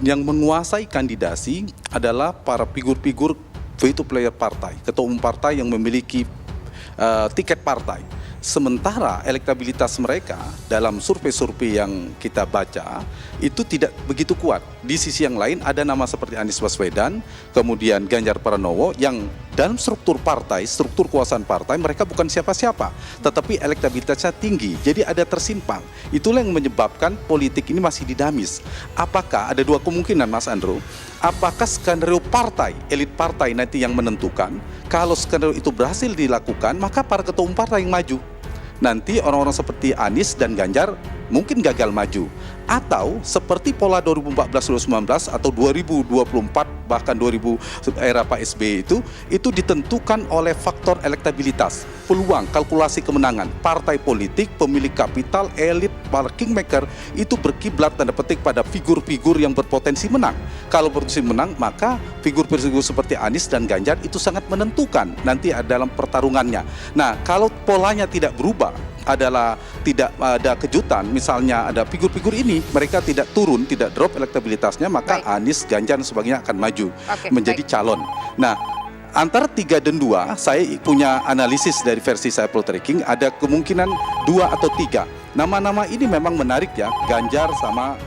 Yang menguasai kandidasi adalah para figur-figur veto player partai, ketua umum partai yang memiliki tiket partai. Sementara elektabilitas mereka dalam survei-survei yang kita baca itu tidak begitu kuat. Di sisi yang lain ada nama seperti Anies Baswedan, kemudian Ganjar Pranowo yang dalam struktur partai, struktur kekuasaan partai mereka bukan siapa-siapa, tetapi elektabilitasnya tinggi. Jadi ada tersimpang. Itulah yang menyebabkan politik ini masih dinamis. Apakah ada dua kemungkinan, Mas Andrew? Apakah skenario partai, elit partai nanti yang menentukan? Kalau skenario itu berhasil dilakukan, maka para ketua umum partai yang maju. Nanti orang-orang seperti Anies dan Ganjar mungkin gagal maju. Atau seperti pola 2014-2019 atau 2024 bahkan 2000 era Pak SBY itu ditentukan oleh faktor elektabilitas, peluang, kalkulasi kemenangan. Partai politik, pemilik kapital, elit, para kingmaker itu berkiblat tanda petik pada figur-figur yang berpotensi menang. Kalau berpotensi menang, maka figur-figur seperti Anies dan Ganjar itu sangat menentukan nanti dalam pertarungannya. Nah, kalau polanya tidak berubah, adalah tidak ada kejutan, misalnya ada figur-figur ini mereka tidak turun, tidak drop elektabilitasnya, maka Anies, Ganjar dan sebagainya akan maju menjadi calon. Nah, antara 3 dan 2 saya punya analisis dari versi saya poltreking, ada kemungkinan 2 atau 3. Nama-nama ini memang menarik ya, Ganjar sama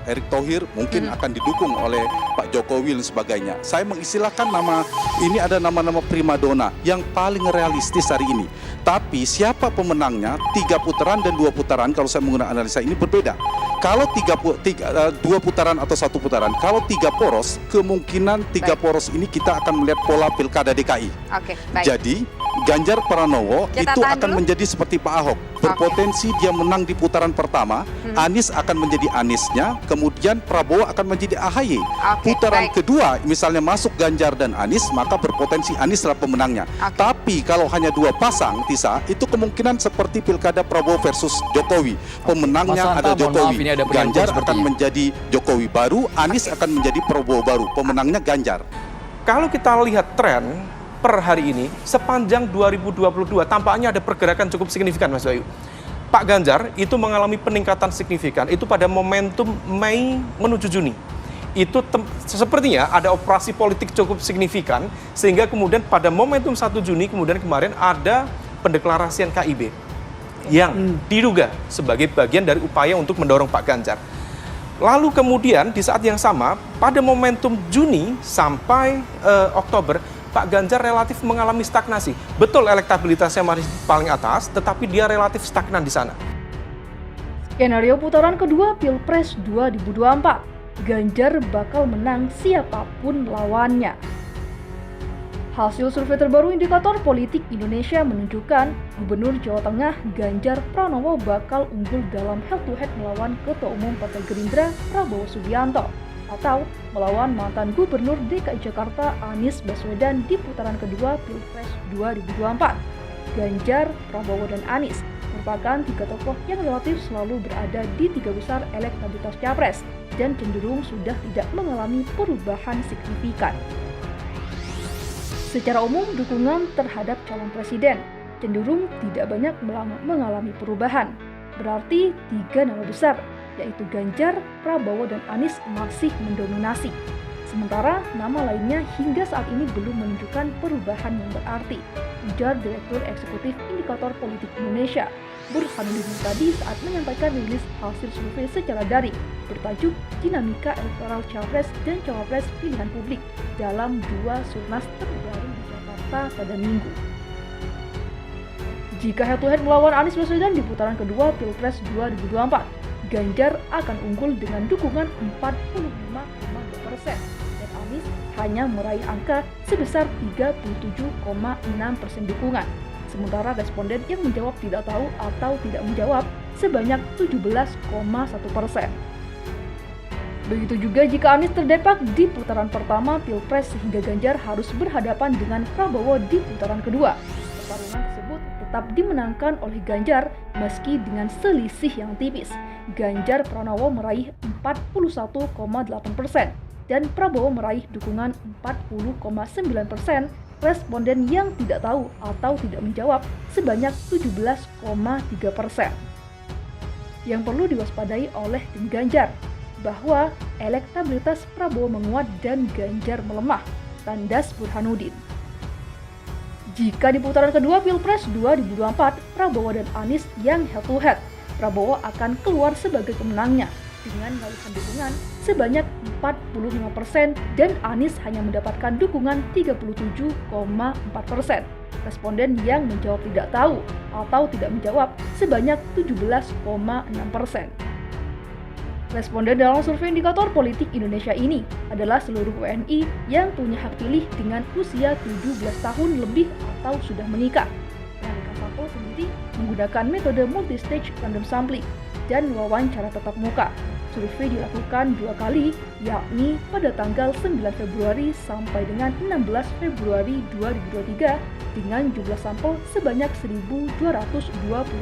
Erick Thohir mungkin akan didukung oleh Pak Jokowi dan sebagainya. Saya mengistilahkan nama ini ada nama-nama primadona yang paling realistis hari ini. Tapi siapa pemenangnya, 3 putaran dan 2 putaran kalau saya menggunakan analisa ini berbeda. Kalau 2 putaran atau 1 putaran, kalau 3 poros, kemungkinan 3 poros ini kita akan melihat pola pilkada DKI. Jadi Ganjar Pranowo itu akan menjadi seperti Pak Ahok, berpotensi dia menang di putaran pertama, Anies akan menjadi Aniesnya, kemudian Prabowo akan menjadi AHY. Putaran kedua misalnya masuk Ganjar dan Anies, maka berpotensi Anies adalah pemenangnya. Tapi kalau hanya 2 pasang, Tisa, itu kemungkinan seperti pilkada Prabowo versus Jokowi. Pemenangnya ada Jokowi, Ganjar akan menjadi Jokowi baru, Anies akan menjadi Prabowo baru, pemenangnya Ganjar. Kalau kita lihat tren per hari ini, sepanjang 2022 tampaknya ada pergerakan cukup signifikan, Mas Bayu. Pak Ganjar itu mengalami peningkatan signifikan, itu pada momentum Mei menuju Juni. Itu sepertinya ada operasi politik cukup signifikan, sehingga kemudian pada momentum 1 Juni, kemudian kemarin ada pendeklarasian KIB yang diduga sebagai bagian dari upaya untuk mendorong Pak Ganjar. Lalu kemudian di saat yang sama, pada momentum Juni sampai Oktober, Pak Ganjar relatif mengalami stagnasi. Betul elektabilitasnya masih paling atas, tetapi dia relatif stagnan di sana. Skenario putaran kedua Pilpres 2024. Ganjar bakal menang siapapun lawannya. Hasil survei terbaru Indikator Politik Indonesia menunjukkan Gubernur Jawa Tengah Ganjar Pranowo bakal unggul dalam head-to-head melawan Ketua Umum Partai Gerindra Prabowo Subianto atau melawan mantan Gubernur DKI Jakarta Anies Baswedan di putaran kedua Pilpres 2024. Ganjar, Prabowo, dan Anies merupakan 3 tokoh yang relatif selalu berada di 3 besar elektabilitas capres dan cenderung sudah tidak mengalami perubahan signifikan. Secara umum, dukungan terhadap calon presiden cenderung tidak banyak mengalami perubahan. Berarti 3 nama besar, yaitu Ganjar, Prabowo, dan Anies masih mendominasi. Sementara nama lainnya hingga saat ini belum menunjukkan perubahan yang berarti, ujar Direktur Eksekutif Indikator Politik Indonesia, Burhanuddin Muhtadi saat menyampaikan rilis hasil survei secara daring bertajuk Dinamika Elektoral Capres dan Cawapres Pilihan Publik dalam 2 Surnas terbaru di Jakarta pada Minggu. Jika head-to-head melawan Anies Baswedan di putaran kedua Pilpres 2024, Ganjar akan unggul dengan dukungan 45,2% dan Anies hanya meraih angka sebesar 37,6% dukungan. Sementara responden yang menjawab tidak tahu atau tidak menjawab sebanyak 17,1%. Begitu juga jika Anies terdepak di putaran pertama Pilpres sehingga Ganjar harus berhadapan dengan Prabowo di putaran kedua. Pertarungan tersebut tetap dimenangkan oleh Ganjar meski dengan selisih yang tipis. Ganjar Pranowo meraih 41,8% dan Prabowo meraih dukungan 40,9%. Responden yang tidak tahu atau tidak menjawab sebanyak 17,3%. Yang perlu diwaspadai oleh tim Ganjar, bahwa elektabilitas Prabowo menguat dan Ganjar melemah, tandas Burhanuddin. Jika di putaran kedua Pilpres 2024, Prabowo dan Anies yang head to head, Prabowo akan keluar sebagai pemenangnya dengan raihan dukungan sebanyak 45% dan Anies hanya mendapatkan dukungan 37,4%. Responden yang menjawab tidak tahu atau tidak menjawab sebanyak 17,6%. Responden dalam survei indikator politik Indonesia ini adalah seluruh WNI yang punya hak pilih dengan usia 17 tahun lebih atau sudah menikah. Mereka sampel sendiri menggunakan metode multi-stage random sampling dan wawancara tatap muka. Survei dilakukan 2 kali, yakni pada tanggal 9 Februari sampai dengan 16 Februari 2023 dengan jumlah sampel sebanyak 1.220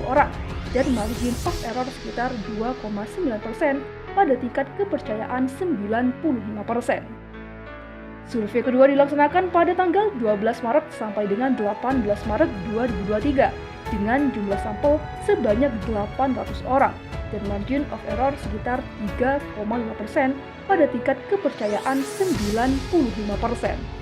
orang dan margin of error sekitar 2,9% pada tingkat kepercayaan 95%. Survei kedua dilaksanakan pada tanggal 12 Maret sampai dengan 18 Maret 2023 dengan jumlah sampel sebanyak 800 orang dan margin of error sekitar 3,5% pada tingkat kepercayaan 95%.